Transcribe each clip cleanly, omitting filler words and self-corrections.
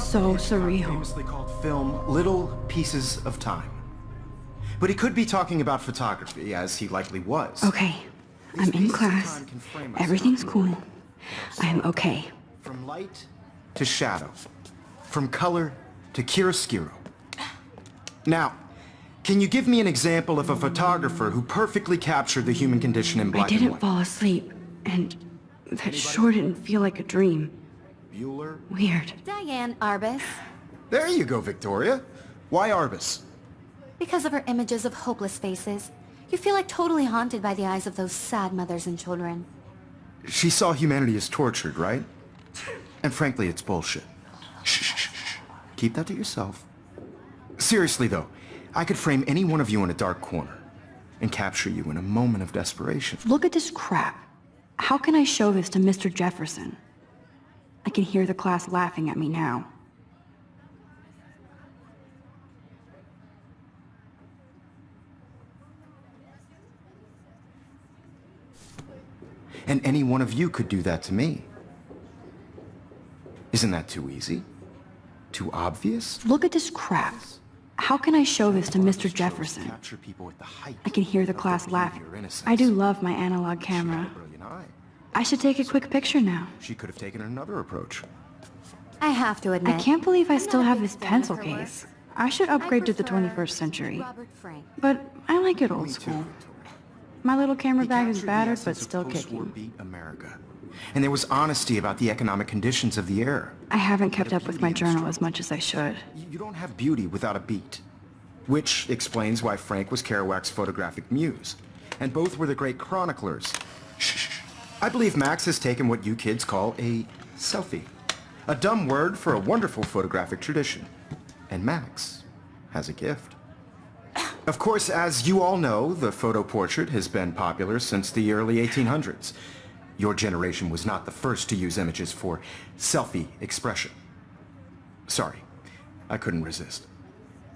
So surreal. Famously called film Little Pieces of Time. But he could be talking about photography, as he likely was. Okay, I'm in class. Everything's cool. I'm okay. From light to shadow. From color to chiaroscuro. Now, can you give me an example of a photographer who perfectly captured the human condition in black and white? I didn't white? fall asleep, and that sure didn't feel like a dream. Bueller? Weird. Diane Arbus. There you go, Victoria. Why Arbus? Because of her images of hopeless faces. You feel like totally haunted by the eyes of those sad mothers and children. She saw humanity as tortured, right? And frankly, it's bullshit. Shh, shh, shh, shh. Keep that to yourself. Seriously, though, I could frame any one of you in a dark corner and capture you in a moment of desperation. Look at this crap. How can I show this to Mr. Jefferson? I can hear the class laughing at me now. And any one of you could do that to me. Isn't that too easy? Too obvious? Look at this crap. How can I show this to Mr. Jefferson? I can hear the class laughing. I do love my analog camera. I should take a quick picture now. She could have taken another approach. I have to admit. I can't believe I still have this pencil case. I should upgrade to the 21st century. But I like it old school. My little camera bag is battered, but still kicking. America. And there was honesty about the economic conditions of the era. I haven't kept up with my journal as much as I should. You don't have beauty without a beat. Which explains why Frank was Kerouac's photographic muse. And both were the great chroniclers. Shh. I believe Max has taken what you kids call a selfie. A dumb word for a wonderful photographic tradition. And Max has a gift. Of course, as you all know, the photo portrait has been popular since the early 1800s. Your generation was not the first to use images for selfie expression. Sorry, I couldn't resist.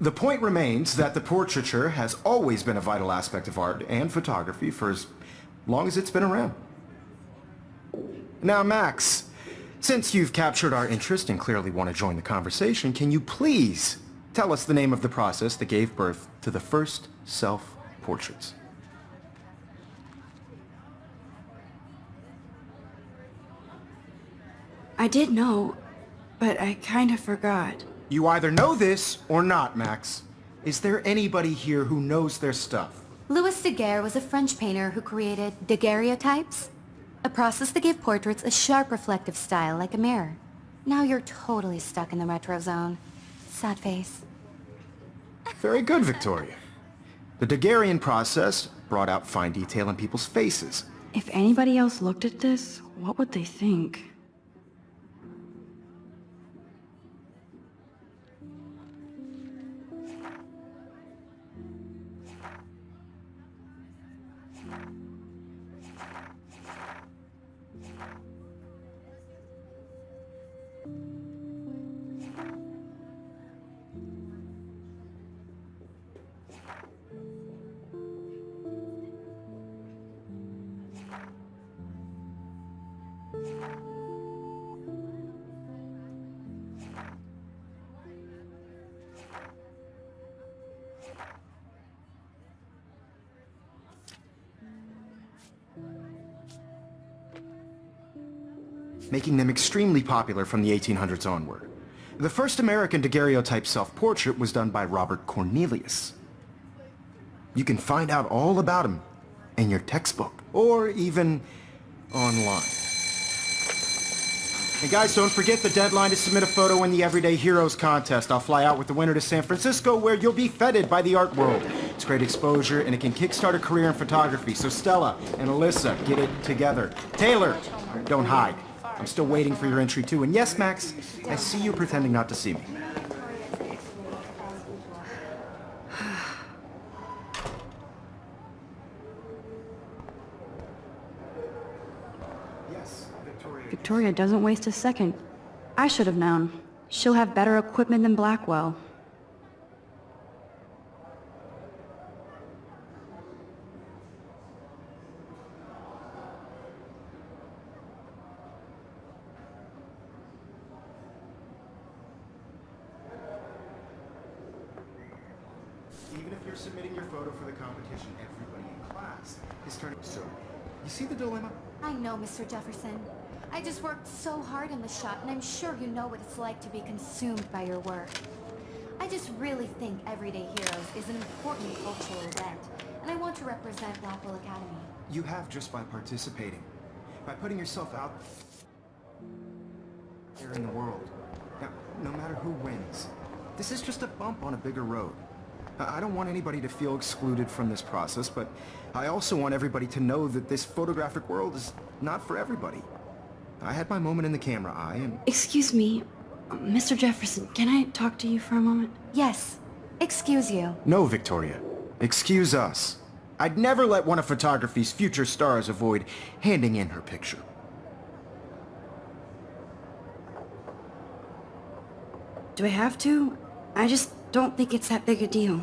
The point remains that the portraiture has always been a vital aspect of art and photography for as long as it's been around. Now, Max, since you've captured our interest and clearly want to join the conversation, can you please tell us the name of the process that gave birth to the first self-portraits? I did know, but I kind of forgot. You either know this or not, Max. Is there anybody here who knows their stuff? Louis Daguerre was a French painter who created daguerreotypes, a process that gave portraits a sharp reflective style like a mirror. Now you're totally stuck in the retro zone. Sad face. Very good, Victoria. The Daguerrean process brought out fine detail in people's faces. If anybody else looked at this, what would they think? Making them extremely popular from the 1800s onward. The first American daguerreotype self-portrait was done by Robert Cornelius. You can find out all about him in your textbook, or even online. And guys, don't forget the deadline to submit a photo in the Everyday Heroes contest. I'll fly out with the winner to San Francisco, where you'll be feted by the art world. It's great exposure, and it can kickstart a career in photography. So Stella and Alyssa, get it together. Taylor, don't hide. I'm still waiting for your entry too. And yes, Max, I see you pretending not to see me. Yes, Victoria. Victoria doesn't waste a second. I should have known. She'll have better equipment than Blackwell. Even if you're submitting your photo for the competition, everybody in class is turning. So, you see the dilemma? I know, Mr. Jefferson. I just worked so hard in the shot, and I'm sure you know what it's like to be consumed by your work. I just really think Everyday Heroes is an important cultural event, and I want to represent Blackwell Academy. You have just by participating, by putting yourself out there in the world. Now, no matter who wins, this is just a bump on a bigger road. I don't want anybody to feel excluded from this process, but I also want everybody to know that this photographic world is not for everybody. I had my moment in the camera eye and... Excuse me, Mr. Jefferson, can I talk to you for a moment? Yes. Excuse you. No, Victoria. Excuse us. I'd never let one of photography's future stars avoid handing in her picture. Do I have to? I just don't think it's that big a deal.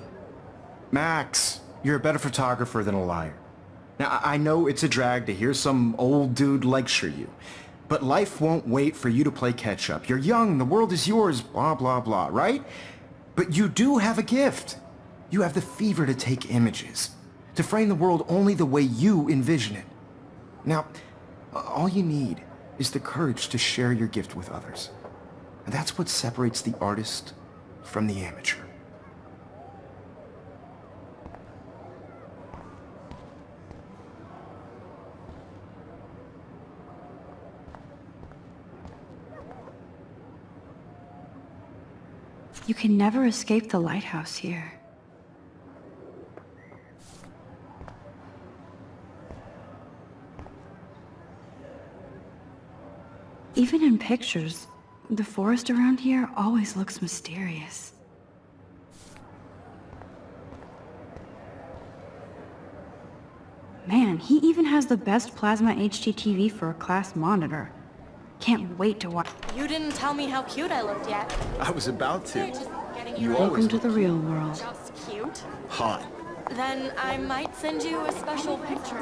Max, you're a better photographer than a liar. Now, I know it's a drag to hear some old dude lecture you, but life won't wait for you to play catch-up. You're young, the world is yours, blah, blah, blah, right? But you do have a gift. You have the fever to take images, to frame the world only the way you envision it. Now, all you need is the courage to share your gift with others. And that's what separates the artist from the amateur. You can never escape the lighthouse here. Even in pictures, the forest around here always looks mysterious. Man, he even has the best plasma HDTV for a class monitor. Can't wait to watch. You didn't tell me how cute I looked yet. I was about to. You Welcome always to the real world. Just cute. hot. Then I might send you a special picture.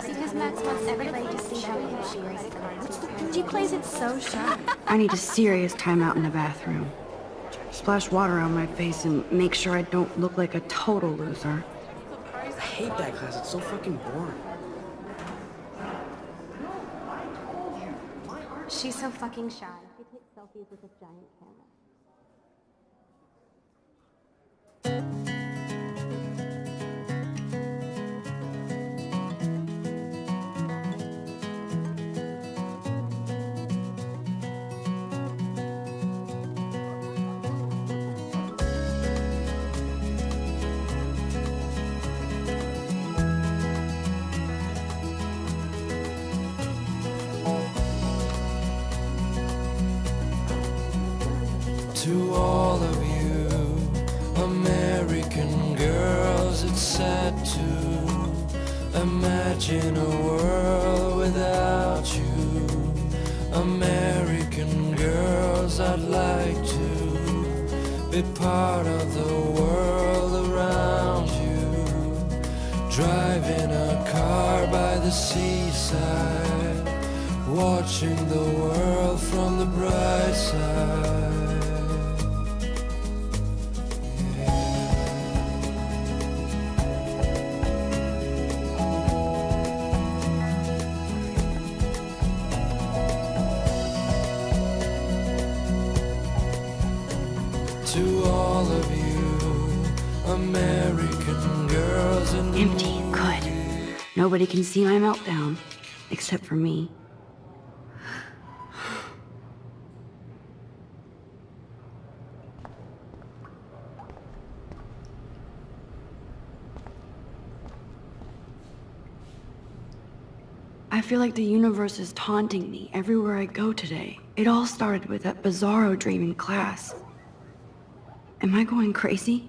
Because Max wants everybody to see how good she is. She plays it so sharp. I need a serious timeout in the bathroom. Splash water on my face and make sure I don't look like a total loser. I hate that class, it's so fucking boring. She's so fucking shy. She takes selfies with a giant camera. To all of you American girls, it's sad to imagine a world without you. American girls, I'd like to be part of the world around you. Driving a car by the seaside, watching the world from the bright side. To all of you American girls in the Empty. Good. Nobody can see my meltdown. Except for me. I feel like the universe is taunting me everywhere I go today. It all started with that bizarro dream in class. Am I going crazy?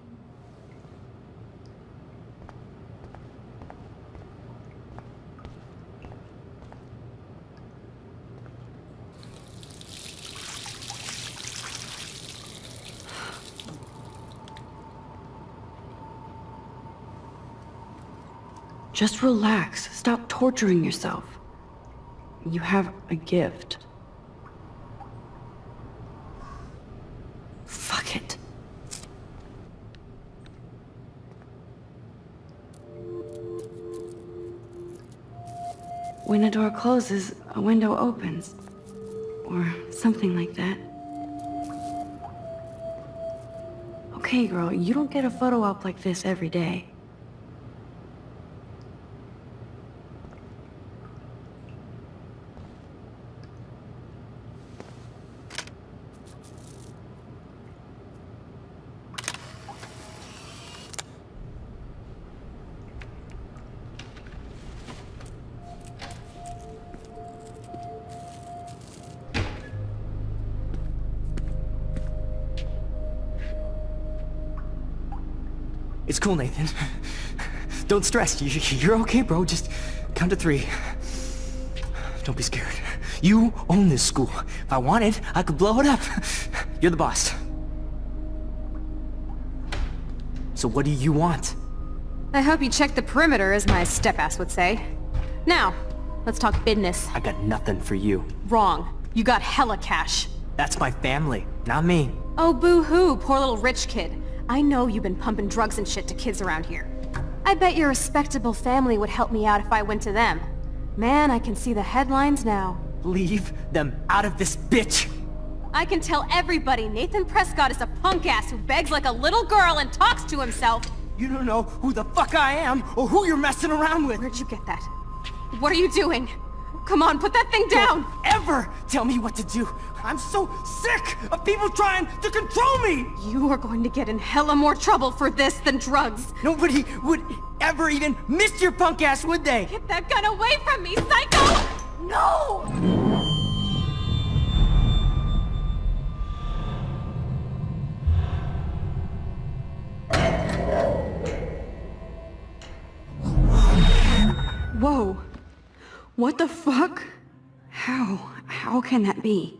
Just relax. Stop torturing yourself. You have a gift. Fuck it. When a door closes, a window opens. Or something like that. Okay, girl, you don't get a photo op like this every day. It's cool, Nathan. Don't stress. You're okay, bro. Just count to 3. Don't be scared. You own this school. If I wanted, I could blow it up. You're the boss. So what do you want? I hope you checked the perimeter, as my step-ass would say. Now, let's talk business. I got nothing for you. Wrong. You got hella cash. That's my family, not me. Oh, boo-hoo, poor little rich kid. I know you've been pumping drugs and shit to kids around here. I bet your respectable family would help me out if I went to them. Man, I can see the headlines now. Leave them out of this bitch! I can tell everybody Nathan Prescott is a punk-ass who begs like a little girl and talks to himself. You don't know who the fuck I am or who you're messing around with. Where'd you get that? What are you doing? Come on, put that thing down! Don't ever tell me what to do! I'm so sick of people trying to control me! You are going to get in hella more trouble for this than drugs. Nobody would ever even miss your punk ass, would they? Get that gun away from me, psycho! No! Whoa. What the fuck? How can that be?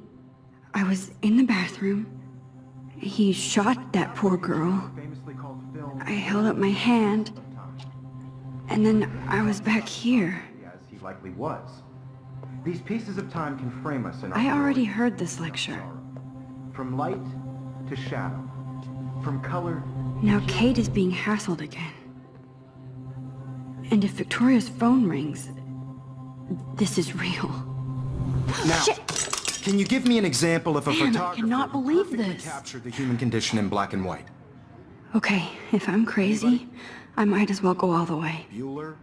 I was in the bathroom. He shot that poor girl. I held up my hand. And then I was back here. As he likely was. These pieces of time can frame us in our I already glory heard this lecture. From light to shadow. From color. Now Kate is being hassled again. And if Victoria's phone rings, this is real. Now, Shit! can you give me an example of a Man, I photographer cannot who believe perfectly this. captured the human condition in black and white? Okay, if I'm crazy, I might as well go all the way. Bueller?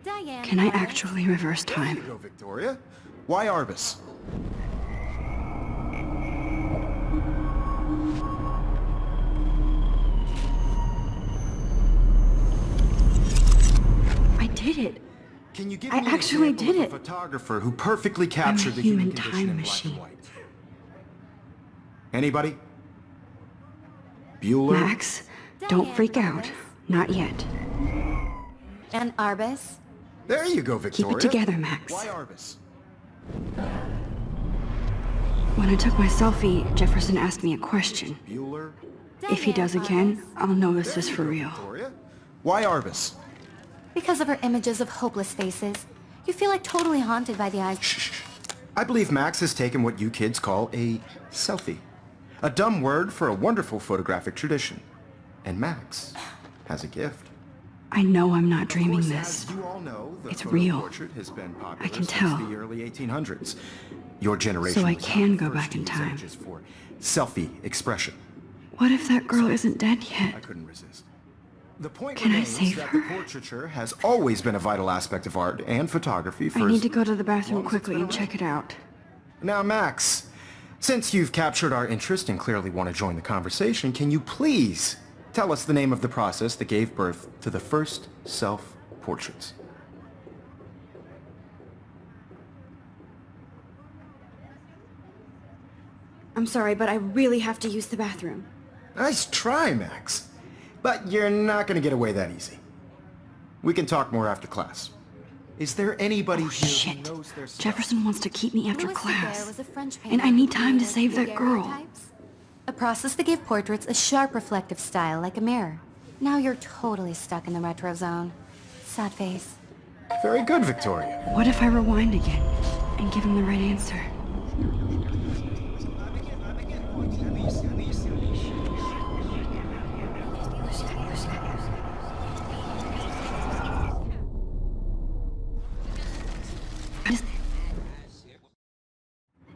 Diane. Can I Arbus. actually reverse There you time? go, Victoria. Why Arbus? I did it. Can you give I me an actually example did of a it. photographer who perfectly captured the human human condition time in black machine. and white? Anybody? Bueller? Max, don't freak out. Not yet. And Arbus. There you go, Keep Victoria. it together, Max. Why Arbus? When I took my selfie, Jefferson asked me a question. Bueller? If he does again, I'll know this is for real. Victoria? Why Arbus? Because of her images of hopeless faces, you feel like totally haunted by the eyes. Shh. I believe Max has taken what you kids call a selfie. A dumb word for a wonderful photographic tradition. And Max has a gift. I know I'm not Of dreaming course, this. as you all know, the It's photo real. portrait has been popular I can since tell. the early 1800s. Your generation So I was can not go the first back in to use time. images for selfie expression. What if that girl isn't dead I yet? couldn't resist. The point Can I remains save that her? the portraiture has always been a vital aspect of art and photography for I as need to go to the bathroom long as it's quickly been and check it out. Now, Max, since you've captured our interest and clearly want to join the conversation, can you please tell us the name of the process that gave birth to the first self-portraits? I'm sorry, but I really have to use the bathroom. Nice try, Max. But you're not going to get away that easy. We can talk more after class. Is there anybody here Shit. who knows their stuff? Jefferson wants to keep me after Louis class. Daguerre was a French And I painter need who time to created save that girl. daguerreotypes. A process that gave portraits a sharp reflective style like a mirror. Now you're totally stuck in the retro zone. Sad face. Very good, Victoria. What if I rewind again and give him the right answer?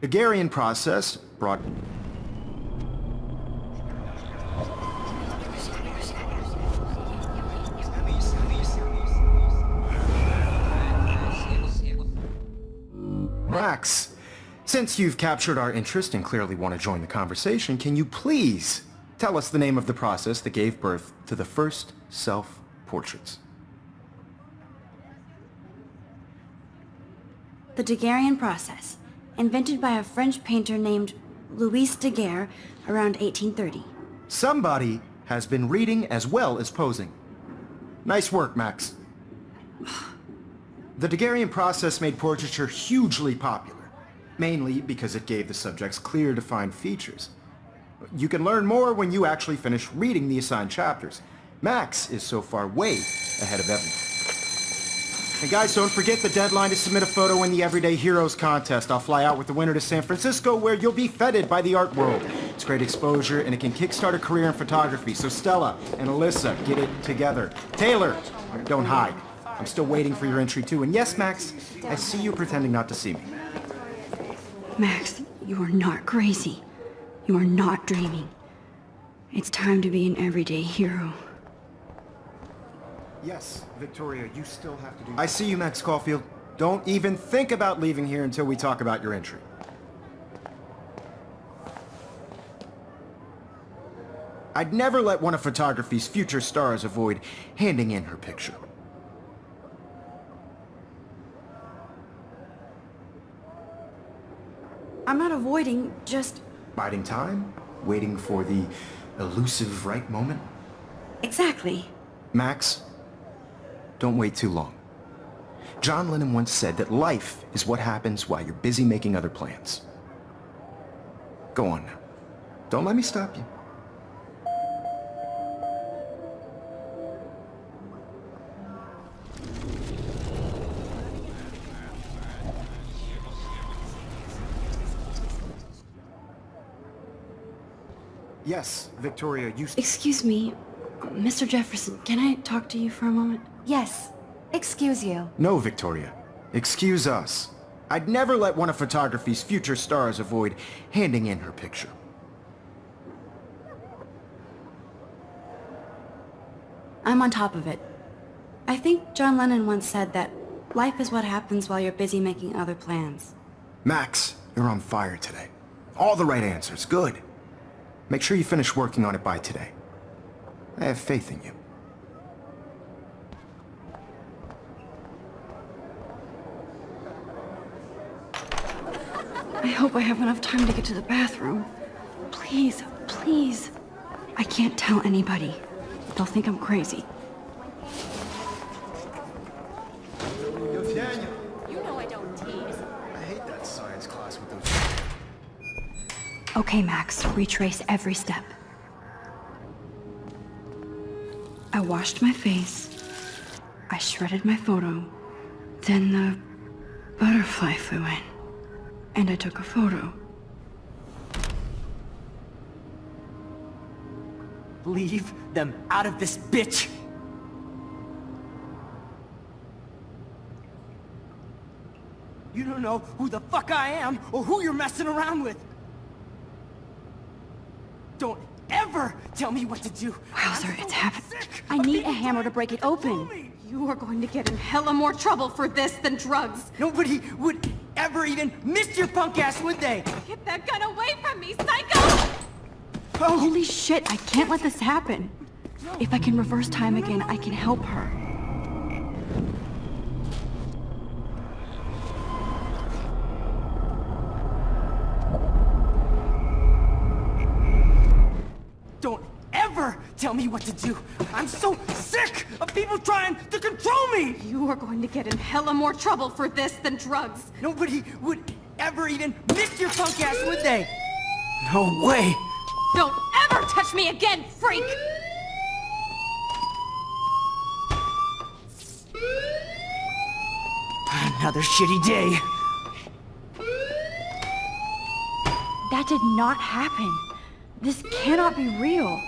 The Daguerrean process brought... Max, since you've captured our interest and clearly want to join the conversation, can you please tell us the name of the process that gave birth to the first self-portraits? The Daguerrean process, invented by a French painter named Louis Daguerre around 1830. Somebody has been reading as well as posing. Nice work, Max. The Daguerrean process made portraiture hugely popular, mainly because it gave the subjects clear, defined features. You can learn more when you actually finish reading the assigned chapters. Max is so far way ahead of everyone. And guys, don't forget the deadline to submit a photo in the Everyday Heroes contest. I'll fly out with the winner to San Francisco, where you'll be feted by the art world. It's great exposure, and it can kickstart a career in photography. So Stella and Alyssa, get it together. Taylor, don't hide. I'm still waiting for your entry too. And yes, Max, I see you pretending not to see me. Max, you are not crazy. You are not dreaming. It's time to be an everyday hero. Yes, Victoria, you still have to do... I see you, Max Caulfield. Don't even think about leaving here until we talk about your entry. I'd never let one of photography's future stars avoid handing in her picture. I'm not avoiding, just... Biding time? Waiting for the elusive right moment? Exactly. Max, don't wait too long. John Lennon once said that life is what happens while you're busy making other plans. Go on now. Don't let me stop you. Yes, Victoria, you... Excuse me, Mr. Jefferson, can I talk to you for a moment? Yes. Excuse you. No, Victoria. Excuse us. I'd never let one of photography's future stars avoid handing in her picture. I'm on top of it. I think John Lennon once said that life is what happens while you're busy making other plans. Max, you're on fire today. All the right answers. Good. Make sure you finish working on it by today. I have faith in you. I hope I have enough time to get to the bathroom. Please, please. I can't tell anybody. They'll think I'm crazy. You know I don't tease. I hate that science class with those... Okay, Max, retrace every step. I washed my face. I shredded my photo. Then the butterfly flew in. And I took a photo. Leave them out of this bitch! You don't know who the fuck I am or who you're messing around with! Don't ever tell me what to do! Wowzer, it's happening. I need a hammer to break it open. You are going to get in hella more trouble for this than drugs. Nobody would ever even miss your punk ass, would they? Get that gun away from me, psycho! Oh, Holy shit, I can't let this happen. If I can reverse time again, I can help her. don't ever tell me what to do! I'm so sick of people trying to control me! You are going to get in hella more trouble for this than drugs. Nobody would ever even miss your punk ass, would they? No way! Don't ever touch me again, freak! Another shitty day. That did not happen. This cannot be real.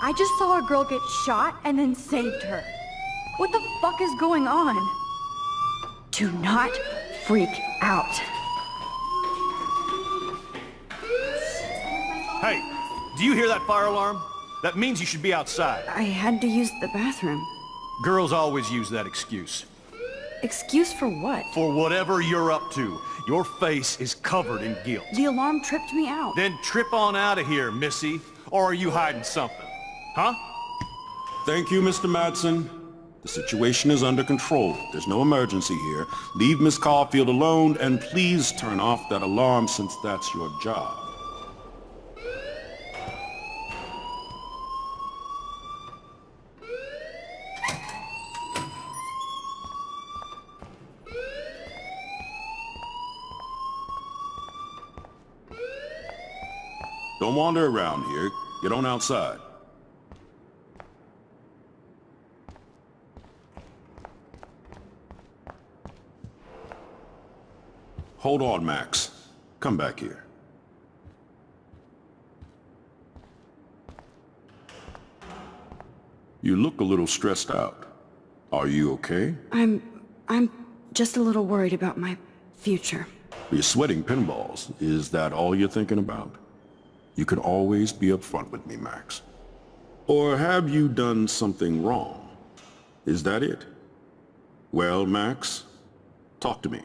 I just saw a girl get shot and then saved her. What the fuck is going on? Do not freak out. Hey, do you hear that fire alarm? That means you should be outside. I had to use the bathroom. Girls always use that excuse. Excuse for what? For whatever you're up to. Your face is covered in guilt. The alarm tripped me out. Then trip on out of here, missy. Or are you hiding something? Huh? Thank you, Mr. Madsen. The situation is under control. There's no emergency here. Leave Miss Caulfield alone, and please turn off that alarm since that's your job. Don't wander around here. Get on outside. Hold on, Max. Come back here. You look a little stressed out. Are you okay? I'm just a little worried about my future. You're sweating pinballs. Is that all you're thinking about? You can always be upfront with me, Max. Or have you done something wrong? Is that it? Well, Max, talk to me.